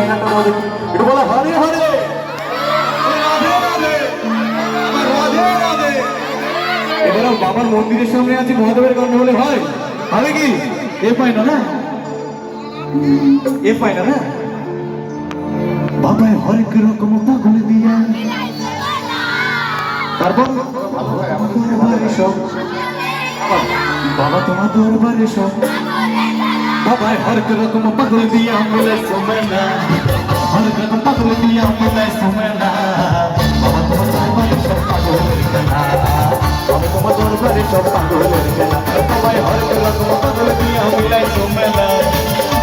গানটা বলো দেখি, একটু বলো হরে হরে রাধে রাধে রাধে রাধে। এবারে বাবার মন্দিরের সামনে আছে, মহাদেবের গান বলে হয় হবে কি? এ পাই না না, এ পাই না না। বাবায় হরেক রকম পাগল দিয়া, তারপর দরবারে সব, বাবা তোমার দরবারে সব, বাবায় হরেক রকম পাগল দিয়া মিলে সোমেনা, হরেক রকম পাগল দিয়া মিলে সোমেনা, বাবা তোমার দরবারে সব পাগলের খেলা, বাবা তোমার দরবারে সব পাগলের খেলা, বাবায় হরেক রকম পাগল দিয়া মিলে সোমেনা,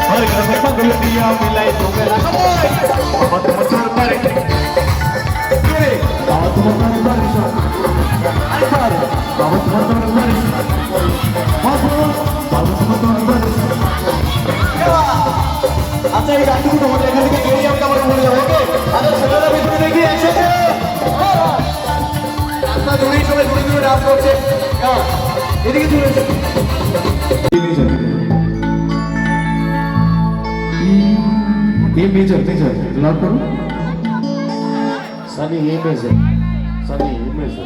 হরেক রকম পাগল দিয়া মিলে সোমেনা, বাবা তোমার দরবারে, বাবা তোমার দরবারে সব, বাবা তোমার দরবারে, বাবা তোমার দরবারে। আচ্ছা এই গানটুকু তোমাদের এখান থেকে গেলেই আমি আমার মনে যাবো, ওকে? আচ্ছা ছেলেরা ভিতরে দেখি একসাথে আপনার দূরেই সবাই দূরে দূরে ডান্স করছে, এদিকে চলে এসে মেজর মেজর লাভ করো, Sunny a major, Sunny a major.